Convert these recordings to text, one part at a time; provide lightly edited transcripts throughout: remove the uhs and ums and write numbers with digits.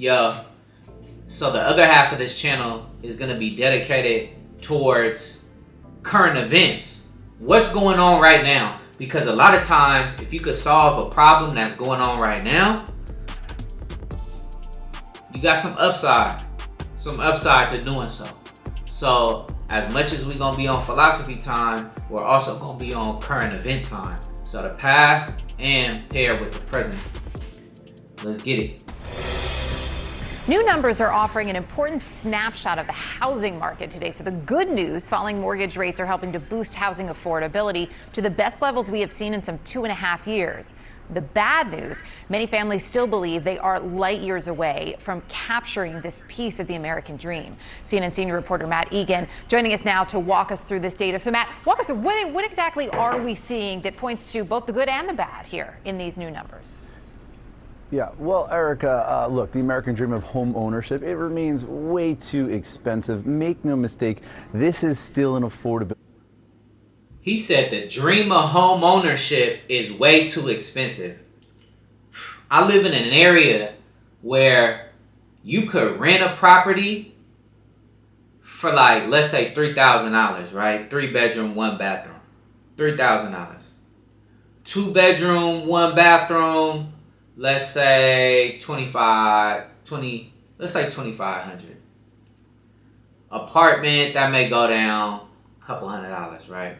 Yo, so the other half of this channel is going to be dedicated towards current events. What's going on right now? Because a lot of times, if you could solve a problem that's going on right now, you got some upside to doing so. So as much as we're going to be on philosophy time, we're also going to be on current event time. So the past and pair with the present. Let's get it. New numbers are offering an important snapshot of the housing market today. So the good news, falling mortgage rates are helping to boost housing affordability to the best levels we have seen in some 2.5 years. The bad news, many families still believe they are light years away from capturing this piece of the American dream. CNN senior reporter Matt Egan joining us now to walk us through this data. So Matt, walk us through what exactly are we seeing that points to both the good and the bad here in these new numbers? Yeah, well, Erica, look, the American dream of home ownership, it remains way too expensive. Make no mistake, this is still an affordability. He said the dream of home ownership is way too expensive. I live in an area where you could rent a property for like, let's say $3,000, right? 3 bedroom, 1 bathroom. $3,000. 2 bedroom, 1 bathroom. Let's say let's say 2,500. Apartment, that may go down a couple $100, right?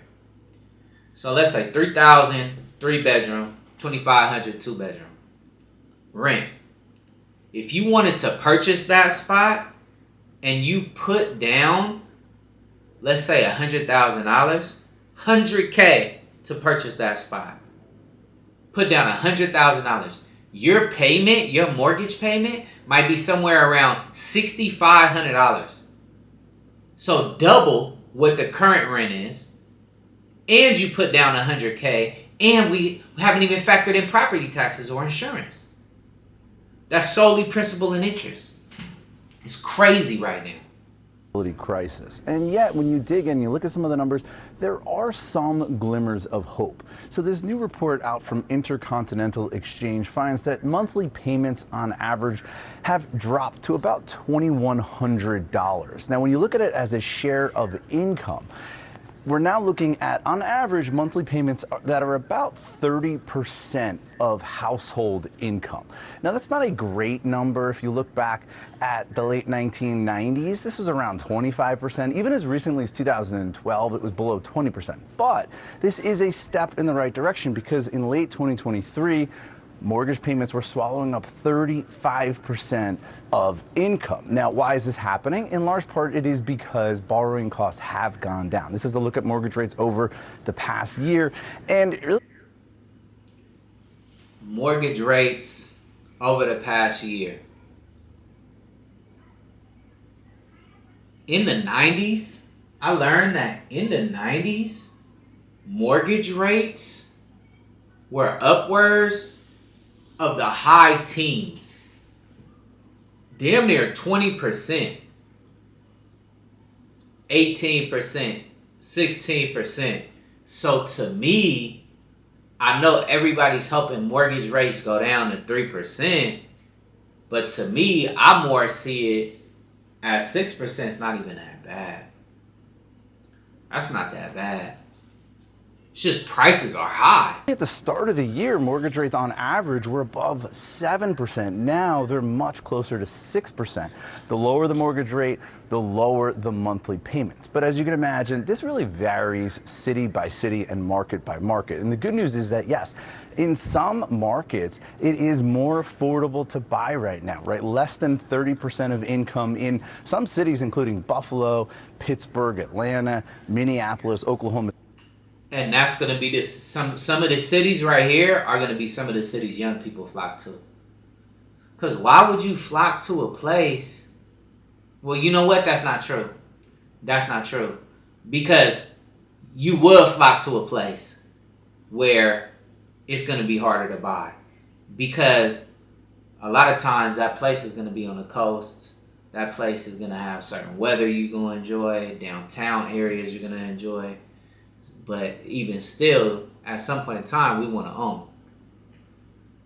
So let's say 3,000, 3 bedroom, 2,500, 2 bedroom. Rent. If you wanted to purchase that spot and you put down, let's say $100,000, $100K to purchase that spot. Put down $100,000. Your payment, your mortgage payment, might be somewhere around $6,500. So double what the current rent is, and you put down $100K, and we haven't even factored in property taxes or insurance. That's solely principal and interest. It's crazy right now. Crisis. And yet, when you dig in, you look at some of the numbers, there are some glimmers of hope. So this new report out from Intercontinental Exchange finds that monthly payments on average have dropped to about $2,100. Now, when you look at it as a share of income, we're now looking at, on average, monthly payments that are about 30% of household income. Now, that's not a great number. If you look back at the late 1990s, this was around 25%. Even as recently as 2012, it was below 20%. But this is a step in the right direction because in late 2023, mortgage payments were swallowing up 35% of income. Now, why is this happening? In large part, it is because borrowing costs have gone down. This is a look at mortgage rates over the past year. And mortgage rates over the past year. In the 90s, I learned that in the 90s, mortgage rates were upwards of the high teens. Damn near 20%. 18%. 16%. So to me, I know everybody's hoping mortgage rates go down to 3%. But to me, I more see it as 6%. It's not even that bad. That's not that bad. It's just prices are high. At the start of the year, mortgage rates on average were above 7%. Now they're much closer to 6%. The lower the mortgage rate, the lower the monthly payments. But as you can imagine, this really varies city by city and market by market. And the good news is that, yes, in some markets, it is more affordable to buy right now, right? Less than 30% of income in some cities, including Buffalo, Pittsburgh, Atlanta, Minneapolis, Oklahoma. And that's going to be some of the cities right here are going to be some of the cities young people flock to. Because why would you flock to a place? Well, you know what? That's not true. That's not true. Because you will flock to a place where it's going to be harder to buy. Because a lot of times that place is going to be on the coast. That place is going to have certain weather you're going to enjoy. Downtown areas you're going to enjoy. But even still, at some point in time, we want to own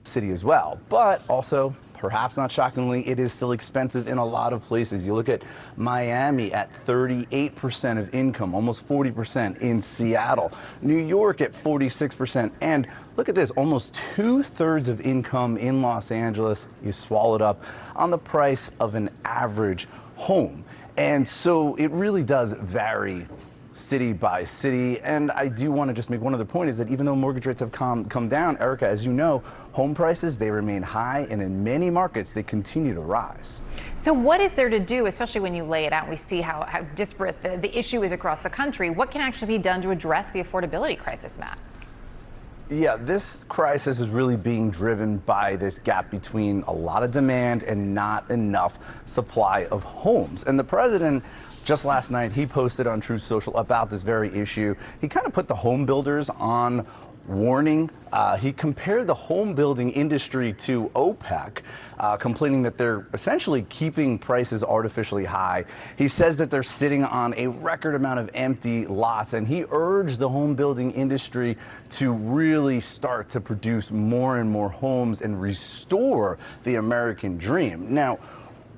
city as well, but also perhaps not shockingly, it is still expensive in a lot of places. You look at Miami at 38% of income, almost 40% in Seattle, New York at 46%, and look at this, almost 2/3 of income in Los Angeles is swallowed up on the price of an average home. And so it really does vary city by city. And I do want to just make one other point, is that even though mortgage rates have come down, Erica, as you know, home prices, they remain high, and in many markets, they continue to rise. So what is there to do, especially when you lay it out and we see how disparate the issue is across the country? What can actually be done to address the affordability crisis, Matt? Yeah, this crisis is really being driven by this gap between a lot of demand and not enough supply of homes. And the president, just last night, he posted on Truth Social about this very issue. He kind of put the home builders on warning. He compared the home building industry to OPEC, complaining that they're essentially keeping prices artificially high. He says that they're sitting on a record amount of empty lots, and he urged the home building industry to really start to produce more and more homes and restore the American dream. Now,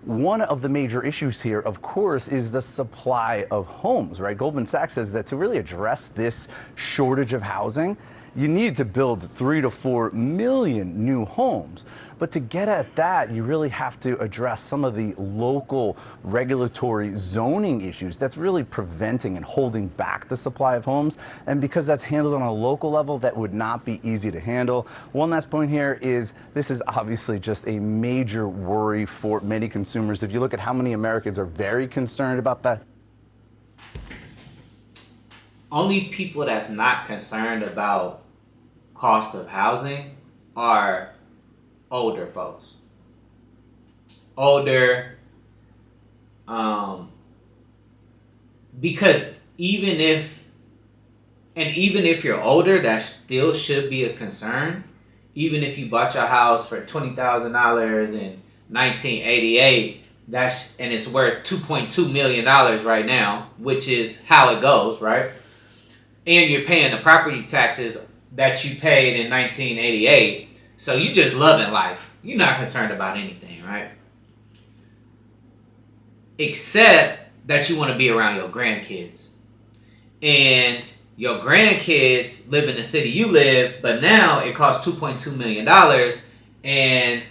one of the major issues here, of course, is the supply of homes, right? Goldman Sachs says that to really address this shortage of housing, you need to build 3 to 4 million new homes. But to get at that, you really have to address some of the local regulatory zoning issues that's really preventing and holding back the supply of homes. And because that's handled on a local level, that would not be easy to handle. One last point here is this is obviously just a major worry for many consumers. If you look at how many Americans are very concerned about that. Only people that's not concerned about cost of housing are older folks. Older, because even if you're older, that still should be a concern. Even if you bought your house for $20,000 in 1988, and it's worth $2.2 million right now, which is how it goes, right? And you're paying the property taxes that you paid in 1988. So you just loving life. You're not concerned about anything, right? Except that you want to be around your grandkids. And your grandkids live in the city you live, but now it costs $2.2 million. And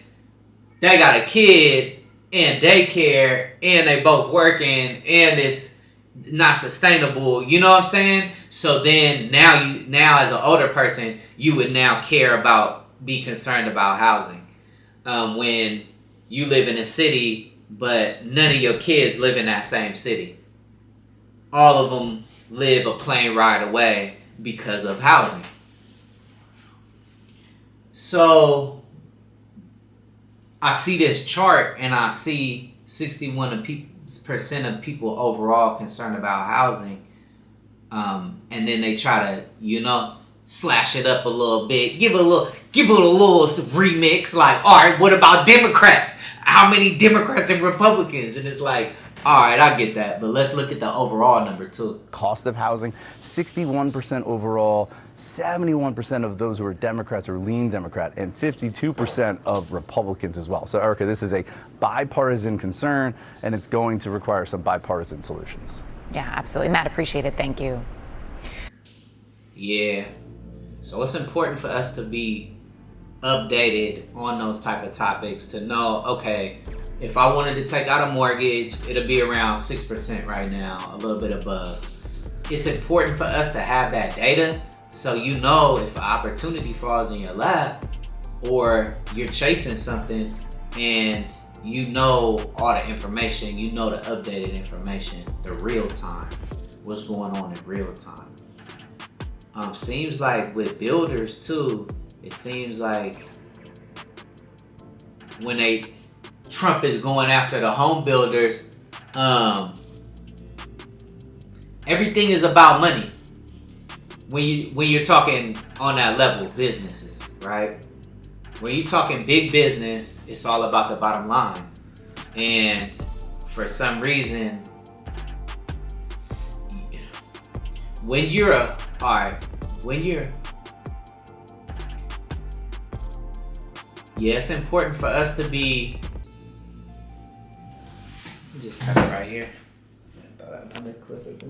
they got a kid and daycare, and they both working, and it's not sustainable. You know what I'm saying? So then now as an older person, you would now be concerned about housing. When you live in a city, but none of your kids live in that same city. All of them live a plane ride away because of housing. So I see this chart and I see 61% of people overall concerned about housing. And then they try to, slash it up a little bit, give it a little remix. Like, all right, what about Democrats? How many Democrats and Republicans? And it's like, all right, I get that, but let's look at the overall number too. Cost of housing, 61% overall, 71% of those who are Democrats or lean Democrat, and 52% of Republicans as well. So, Erica, this is a bipartisan concern, and it's going to require some bipartisan solutions. Yeah, absolutely. Matt, appreciate it. Thank you. Yeah. So it's important for us to be updated on those type of topics, to know, okay, if I wanted to take out a mortgage, it'll be around 6% right now, a little bit above. It's important for us to have that data so you know if an opportunity falls in your lap or you're chasing something and you know all the information, you know the updated information, the real time, what's going on in real time. Seems like with builders too, it seems like when Trump is going after the home builders, everything is about money. When you're talking on that level, businesses, right? When you're talking big business, it's all about the bottom line. And for some reason, when Yeah, it's important for us to be. Just cut it right here. I thought I had another clip.